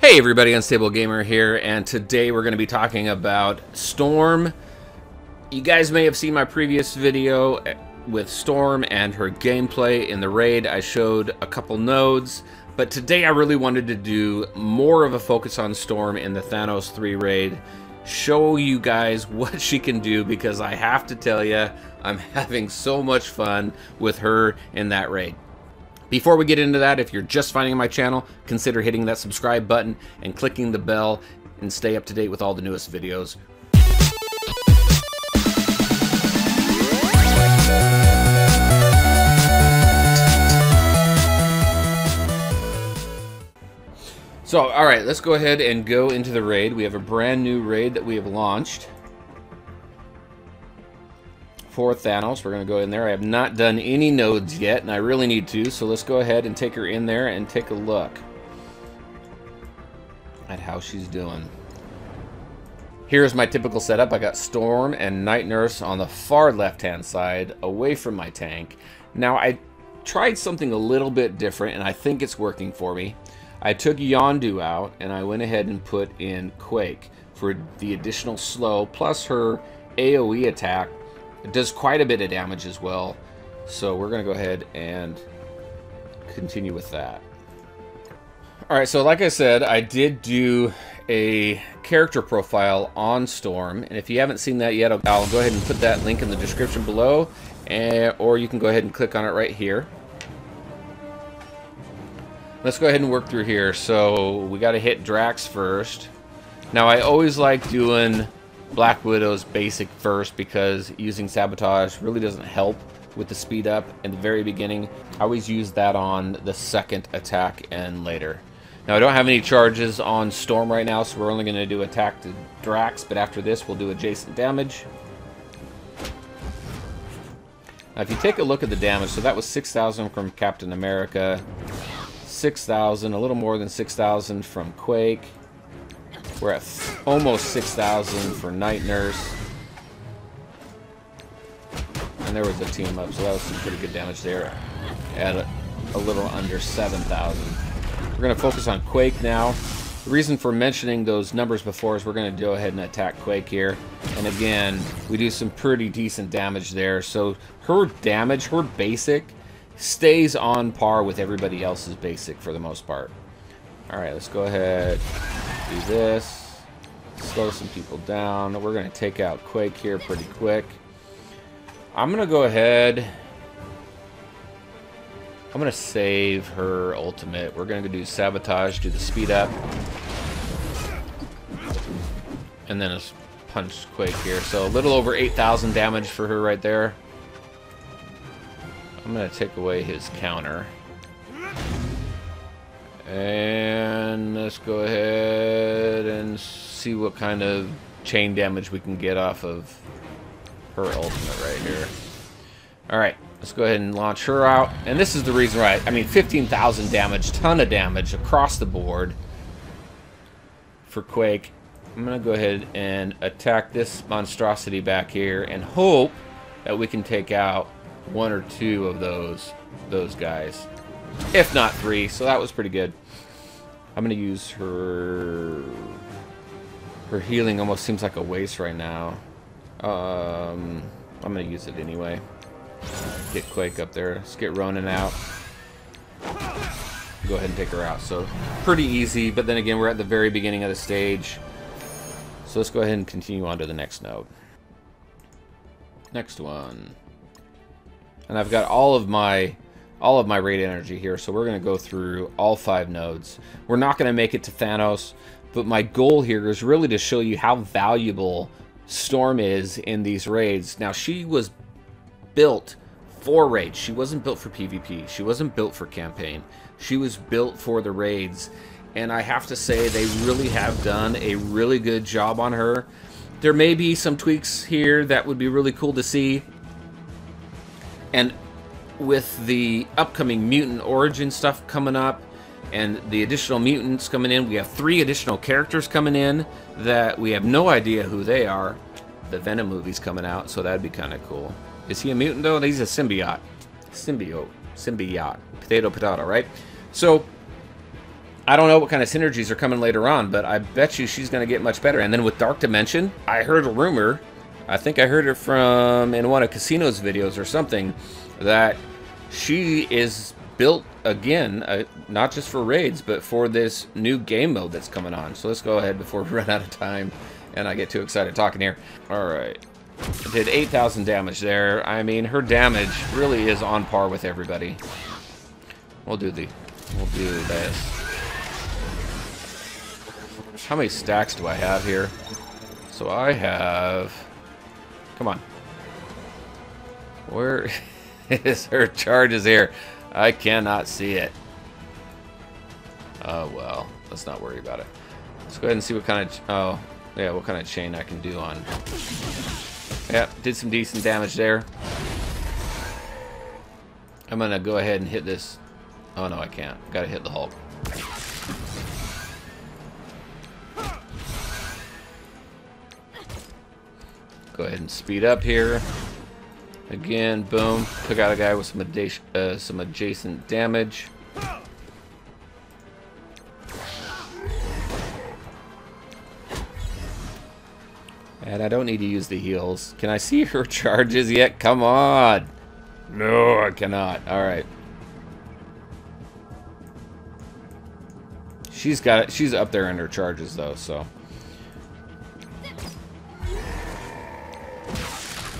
Hey everybody, Unstable Gamer here, and today we're going to be talking about Storm. You guys may have seen my previous video with Storm and her gameplay in the raid. I showed a couple nodes, but today I really wanted to do more of a focus on Storm in the Thanos 3 raid. Show you guys what she can do, because I have to tell you, I'm having so much fun with her in that raid. Before we get into that, if you're just finding my channel, consider hitting that subscribe button and clicking the bell and stay up to date with all the newest videos. So, alright, let's go ahead and go into the raid. We have a brand new raid that we have launched for Thanos. We're going to go in there. I have not done any nodes yet, and I really need to, so let's go ahead and take her in there and take a look at how she's doing. Here's my typical setup. I got Storm and Night Nurse on the far left-hand side, away from my tank. Now, I tried something a little bit different, and I think it's working for me. I took Yondu out, and I went ahead and put in Quake for the additional slow, plus her AoE attack. It does quite a bit of damage as well, so we're going to go ahead and continue with that. Alright, so like I said, I did do a character profile on Storm, and if you haven't seen that yet, I'll go ahead and put that link in the description below, or you can go ahead and click on it right here. Let's go ahead and work through here. So we got to hit Drax first. Now I always like doing Black Widow's basic first, because using Sabotage really doesn't help with the speed up in the very beginning. I always use that on the second attack and later. Now I don't have any charges on Storm right now, so we're only going to do attack to Drax, but after this we'll do adjacent damage. Now if you take a look at the damage, so that was 6,000 from Captain America, 6,000, a little more than 6,000 from Quake. We're at almost 6,000 for Night Nurse. And there was a team up, so that was some pretty good damage there. At a little under 7,000. We're going to focus on Quake now. The reason for mentioning those numbers before is we're going to go ahead and attack Quake here. And again, we do some pretty decent damage there. So her damage, her basic, stays on par with everybody else's basic for the most part. Alright, let's go ahead, do this, slow some people down. We're going to take out Quake here pretty quick. I'm going to go ahead, I'm going to save her ultimate. We're going to do Sabotage, do the speed up, and then let's punch Quake here. So a little over 8,000 damage for her right there. I'm going to take away his counter. And let's go ahead and see what kind of chain damage we can get off of her ultimate right here. Alright, let's go ahead and launch her out. And this is the reason why, I mean, 15,000 damage, ton of damage across the board for Quake. I'm going to go ahead and attack this monstrosity back here and hope that we can take out one or two of those guys, if not three. So that was pretty good. I'm gonna use her healing. Almost seems like a waste right now. I'm gonna use it anyway. Get Quake up there. Let's get Ronan out. Go ahead and take her out. So pretty easy, but then again, we're at the very beginning of the stage, so let's go ahead and continue on to the next node. Next one. And I've got all of my raid energy here, so we're going to go through all 5 nodes. We're not going to make it to Thanos, but my goal here is really to show you how valuable Storm is in these raids. Now, she was built for raids. She wasn't built for PvP. She wasn't built for campaign. She was built for the raids, and I have to say they really have done a really good job on her. There may be some tweaks here that would be really cool to see. And with the upcoming mutant origin stuff coming up and the additional mutants coming in, we have 3 additional characters coming in that we have no idea who they are. The Venom movie's coming out, so that'd be kind of cool. Is he a mutant though? He's a symbiote. Symbiote. Potato, right? So I don't know what kind of synergies are coming later on, but I bet you she's going to get much better. And then with Dark Dimension, I heard a rumor, I think I heard it from in one of Casino's videos or something, that she is built again, not just for raids, but for this new game mode that's coming on. So let's go ahead before we run out of time and I get too excited talking here. All right. Did 8,000 damage there. I mean, her damage really is on par with everybody. We'll do this. How many stacks do I have here? So I have... Come on. Where is her charges here? I cannot see it. Oh, well. Let's not worry about it. Let's go ahead and see what kind of... Oh, yeah, what kind of chain I can do on... Yeah, did some decent damage there. I'm going to go ahead and hit this. Oh, no, I can't. Got to hit the Hulk. Go ahead and speed up here. Again, boom. Took out a guy with some adjacent damage. And I don't need to use the heals. Can I see her charges yet? Come on. No, I cannot. All right. She's got it. She's up there in her charges though, so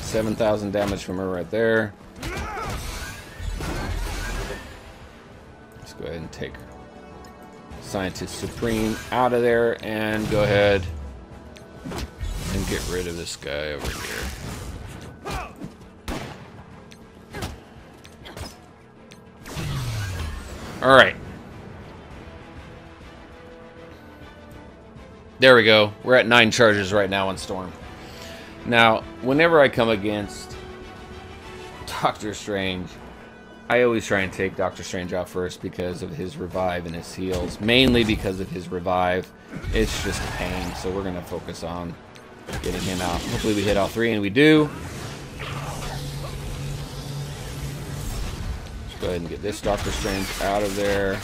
7,000 damage from her right there. Let's go ahead and take Scientist Supreme out of there and go ahead and get rid of this guy over here. All right. There we go. We're at 9 charges right now on Storm. Now, whenever I come against Doctor Strange, I always try and take Doctor Strange out first because of his revive and his heals. Mainly because of his revive. It's just a pain, so we're going to focus on getting him out. Hopefully we hit all 3, and we do. Let's go ahead and get this Doctor Strange out of there.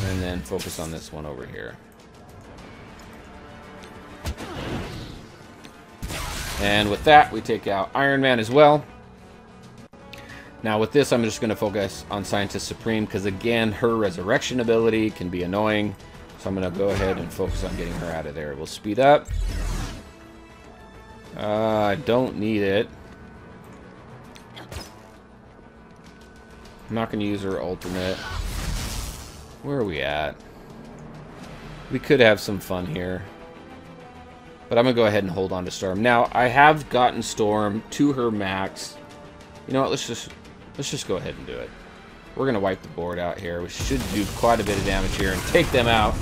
And then focus on this one over here. And with that, we take out Iron Man as well. Now with this, I'm just going to focus on Scientist Supreme because, again, her resurrection ability can be annoying. So I'm going to go ahead and focus on getting her out of there. We'll speed up. I don't need it. I'm not going to use her ultimate. Where are we at? We could have some fun here. But I'm going to go ahead and hold on to Storm. Now, I have gotten Storm to her max. You know what? Let's just go ahead and do it. We're going to wipe the board out here. We should do quite a bit of damage here and take them out.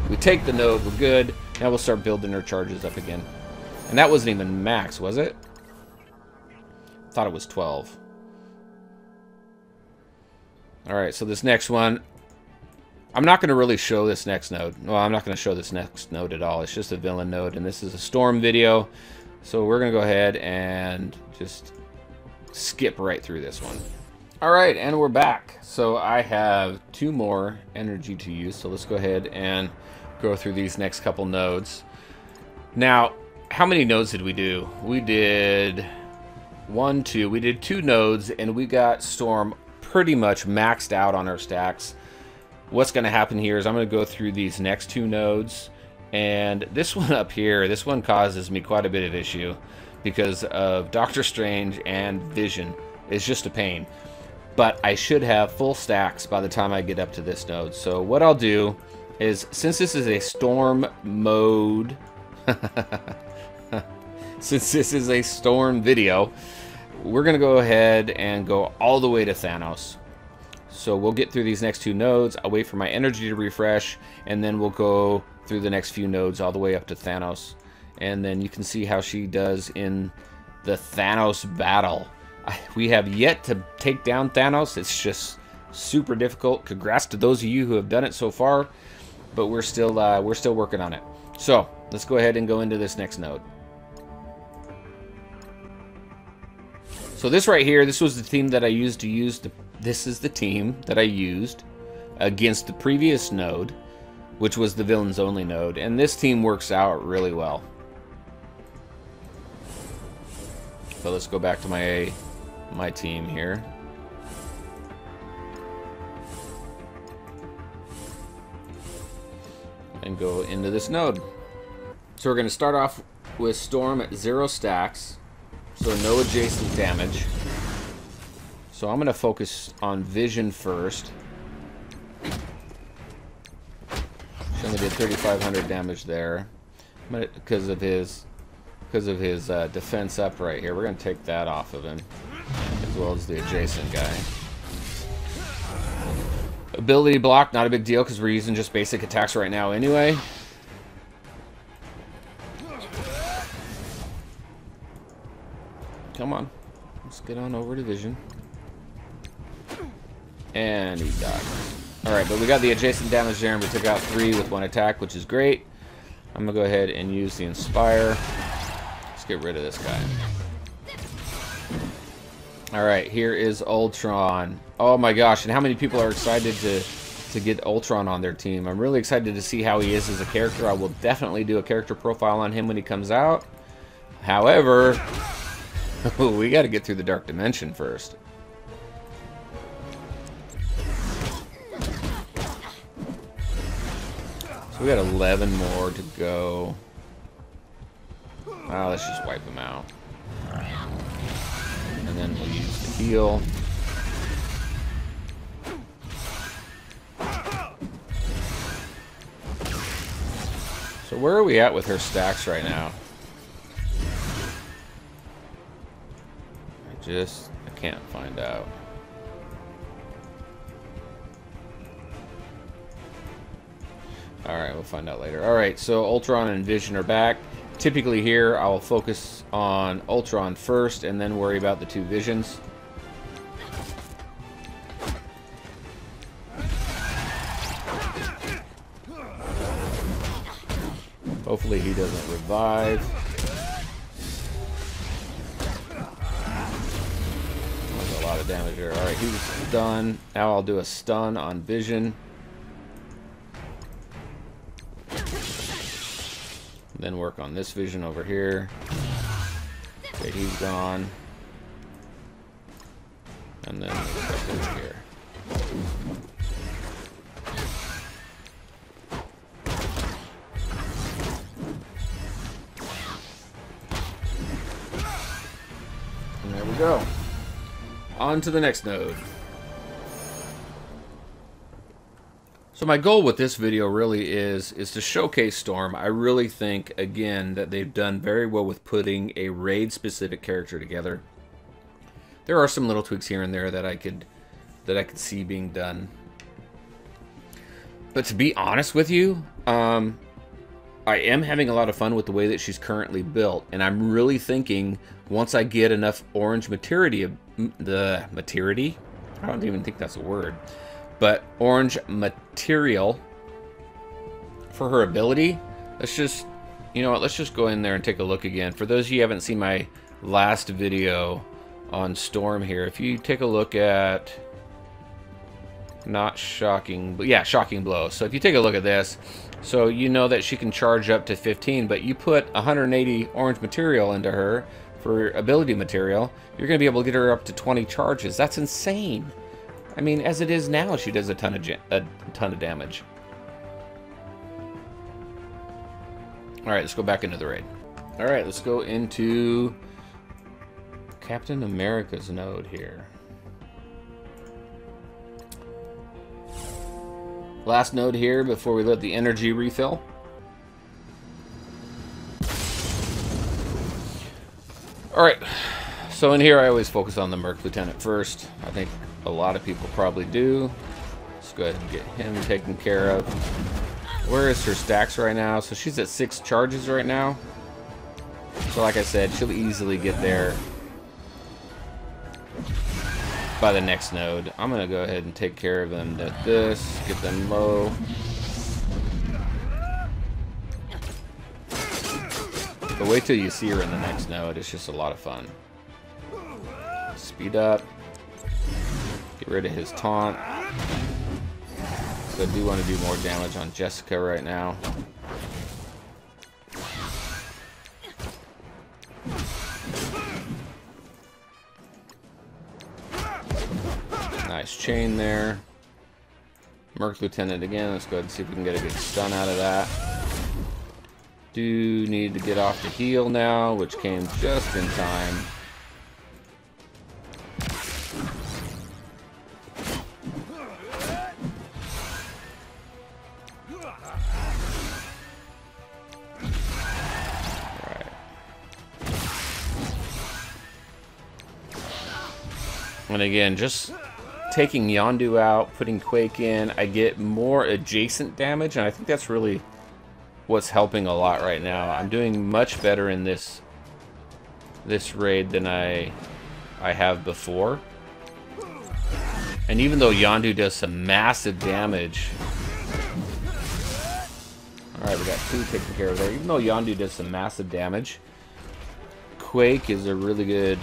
We take the node. We're good. Now we'll start building our charges up again. And that wasn't even max, was it? I thought it was 12. Alright, so this next one, I'm not going to really show this next node. Well, I'm not going to show this next node at all. It's just a villain node, and this is a Storm video. So we're going to go ahead and just skip right through this one. Alright, and we're back. So I have 2 more energy to use, so let's go ahead and go through these next couple nodes. Now, how many nodes did we do? We did 1, 2. We did 2 nodes, and we got Storm pretty much maxed out on our stacks. What's going to happen here is I'm going to go through these next 2 nodes, and this one up here, this one causes me quite a bit of issue because of Doctor Strange and Vision. It's just a pain. But I should have full stacks by the time I get up to this node. So what I'll do is, since this is a Storm mode, since this is a Storm video, we're going to go ahead and go all the way to Thanos. So we'll get through these next 2 nodes. I'll wait for my energy to refresh, and then we'll go through the next few nodes all the way up to Thanos. And then you can see how she does in the Thanos battle. We have yet to take down Thanos. It's just super difficult. Congrats to those of you who have done it so far, but we're still working on it. So let's go ahead and go into this next node. So this right here, this was the team that I used to use. This is the team that I used against the previous node, which was the villains only node, and this team works out really well. So let's go back to my team here. And go into this node. So we're going to start off with Storm at 0 stacks, so no adjacent damage. So I'm going to focus on Vision first. She only did 3,500 damage there, because of his defense up right here. We're going to take that off of him, as well as the adjacent guy. Ability block, not a big deal because we're using just basic attacks right now anyway. Come on. Let's get on over to Vision. And he died. Alright, but we got the adjacent damage there, and we took out 3 with 1 attack, which is great. I'm going to go ahead and use the Inspire. Let's get rid of this guy. Alright, here is Ultron. Oh my gosh, and how many people are excited to get Ultron on their team? I'm really excited to see how he is as a character. I will definitely do a character profile on him when he comes out. However, we got to get through the Dark Dimension first. So we got 11 more to go. Oh, let's just wipe him out. And then we'll use the heal. So where are we at with her stacks right now? I can't find out. Alright, we'll find out later. Alright, so Ultron and Vision are back. Typically here, I'll focus on Ultron first and then worry about the 2 Visions. Hopefully he doesn't revive. That's a lot of damage there. Alright, he was done. Now I'll do a stun on Vision. Then work on this Vision over here. Okay, he's gone. And then over here. And there we go. On to the next node. So my goal with this video really is to showcase Storm. I really think, again, that they've done very well with putting a raid-specific character together. There are some little tweaks here and there that I could see being done. But to be honest with you, I am having a lot of fun with the way that she's currently built, and I'm really thinking once I get enough orange maturity, I don't even think that's a word. But orange material for her ability. Let's just, you know what, let's just go in there and take a look again. For those of you who haven't seen my last video on Storm here, if you take a look at, not shocking, but yeah, shocking blow. So if you take a look at this, so you know that she can charge up to 15, but you put 180 orange material into her for ability material, you're going to be able to get her up to 20 charges. That's insane. I mean, as it is now, she does a ton of damage. Alright, let's go back into the raid. Alright, let's go into Captain America's node here. Last node here before we let the energy refill. Alright, so in here I always focus on the Merc Lieutenant first. I think a lot of people probably do. Let's go ahead and get him taken care of. Where is her stacks right now? So she's at 6 charges right now. So like I said, she'll easily get there by the next node. I'm gonna go ahead and take care of them at this, get them low. But wait till you see her in the next node. It's just a lot of fun. Speed up. Get rid of his taunt. So I do want to do more damage on Jessica right now. Nice chain there. Merc Lieutenant again. Let's go ahead and see if we can get a good stun out of that. Do need to get off the heal now, which came just in time. And again, just taking Yondu out, putting Quake in, I get more adjacent damage, and I think that's really what's helping a lot right now. I'm doing much better in this raid than I have before. And even though Yondu does some massive damage, alright, we got 2 taken care of there. Even though Yondu does some massive damage, Quake is a really good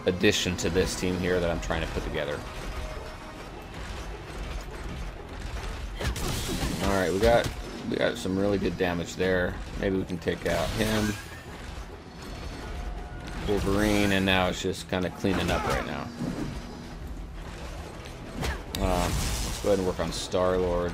addition to this team here that I'm trying to put together. Alright, we got some really good damage there. Maybe we can take out him. Wolverine, and now it's just kind of cleaning up right now. Let's go ahead and work on Star-Lord.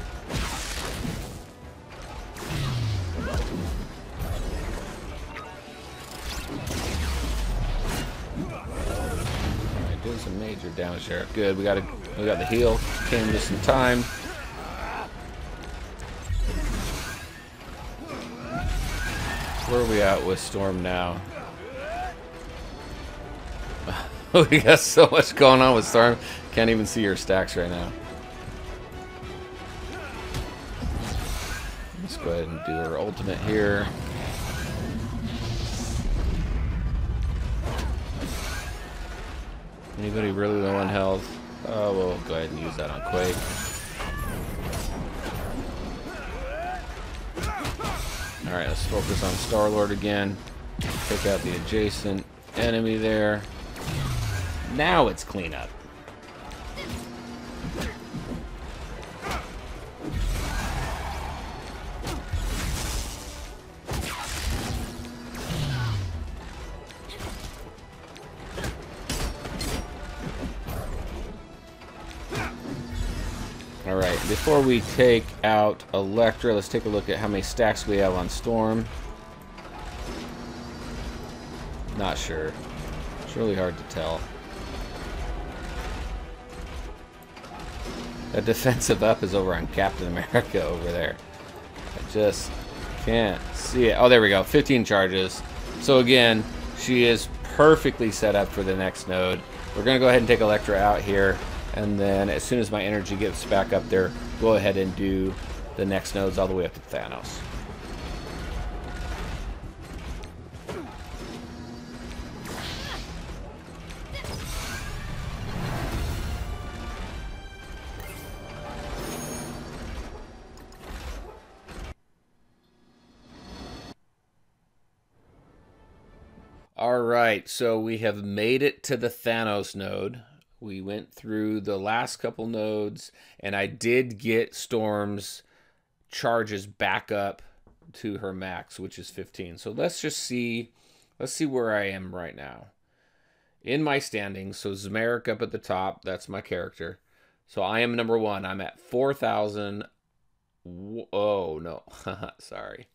Doing some major damage there. Good, we got the heal. Came just in time. Where are we at with Storm now? We got so much going on with Storm. Can't even see your stacks right now. Let's go ahead and do our ultimate here. Anybody really low on health? Oh, we'll go ahead and use that on Quake. Alright, let's focus on Star-Lord again. Take out the adjacent enemy there. Now it's cleanup. Alright, before we take out Elektra, let's take a look at how many stacks we have on Storm. Not sure. It's really hard to tell. That defensive up is over on Captain America over there. I just can't see it. Oh, there we go. 15 charges. So again, she is perfectly set up for the next node. We're going to go ahead and take Elektra out here. And then as soon as my energy gets back up there, go ahead and do the next nodes all the way up to Thanos. Alright, so we have made it to the Thanos node. We went through the last couple nodes, and I did get Storm's charges back up to her max, which is 15. So let's see where I am right now. In my standings, so Zmeric up at the top, that's my character. So I am number 1. I'm at 4,000. Oh, no. Sorry.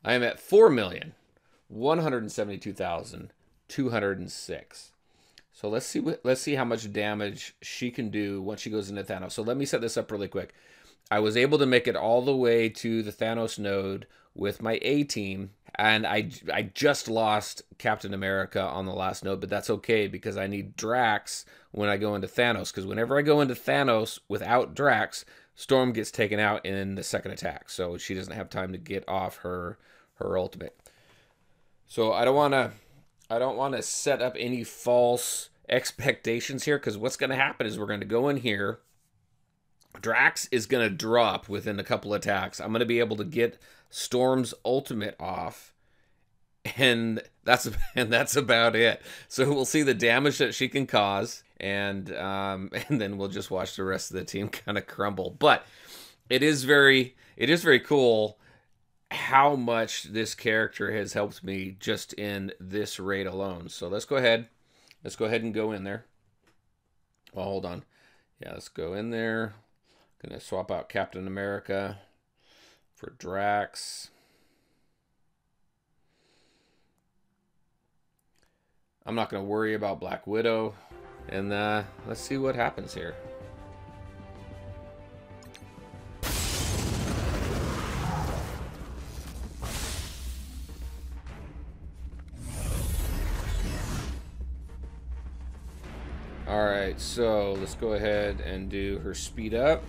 I am at 4,172,206. So let's see how much damage she can do once she goes into Thanos. So let me set this up really quick. I was able to make it all the way to the Thanos node with my A team, and I just lost Captain America on the last node, but that's okay because I need Drax when I go into Thanos, because whenever I go into Thanos without Drax, Storm gets taken out in the second attack, so she doesn't have time to get off her ultimate. So I don't want to set up any false expectations here, because what's going to happen is we're going to go in here. Drax is going to drop within a couple attacks. I'm going to be able to get Storm's ultimate off, and that's about it. So we'll see the damage that she can cause, and then we'll just watch the rest of the team kind of crumble. But it is very cool how much this character has helped me just in this raid alone. So let's go ahead and go in there. Oh, hold on. Yeah, let's go in there. Gonna swap out Captain America for Drax. I'm not gonna worry about Black Widow. And let's see what happens here. Alright, so let's go ahead and do her speed up.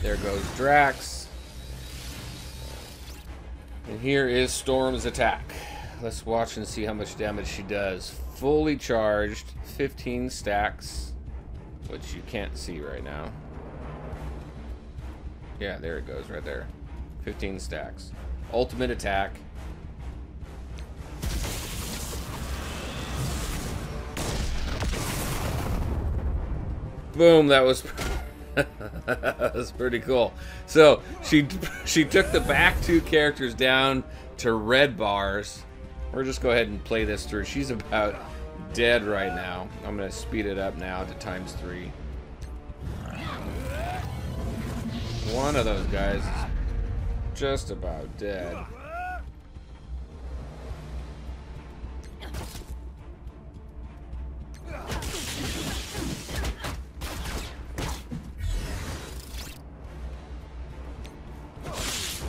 There goes Drax. And here is Storm's attack. Let's watch and see how much damage she does. Fully charged, 15 stacks, which you can't see right now. Yeah, there it goes right there. 15 stacks. Ultimate attack. Boom, that was that was pretty cool. So she took the back two characters down to red bars. We'll just go ahead and play this through. She's about dead right now. I'm gonna speed it up now to ×3. One of those guys is just about dead.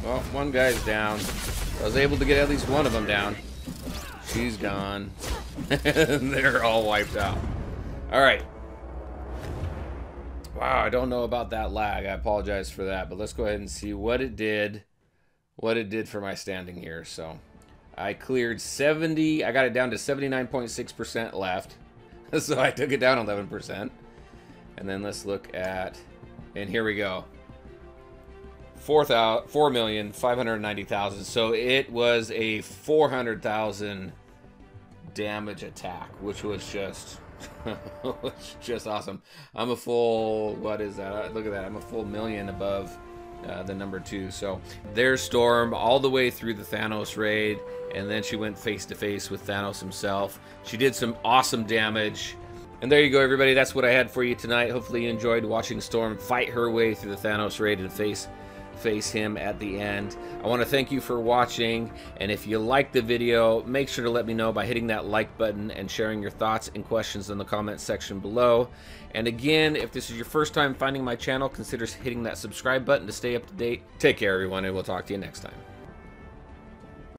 Well, one guy's down. I was able to get at least one of them down. She's gone. And they're all wiped out. Alright. Wow, I don't know about that lag. I apologize for that. But let's go ahead and see what it did. What it did for my standing here. So, I cleared 70. I got it down to 79.6% left. So I took it down 11%. And then let's look at... And here we go. 4,590,000. So it was a 400,000 damage attack, which was just awesome. I'm a full, what is that? Look at that. I'm a full million above the number 2. So there's Storm all the way through the Thanos raid, and then she went face to face with Thanos himself. She did some awesome damage. And there you go, everybody. That's what I had for you tonight. Hopefully you enjoyed watching Storm fight her way through the Thanos raid and face him at the end. I want to thank you for watching, and if you liked the video, make sure to let me know by hitting that like button and sharing your thoughts and questions in the comment section below. And again, if this is your first time finding my channel, consider hitting that subscribe button to stay up to date. Take care, everyone, and we'll talk to you next time.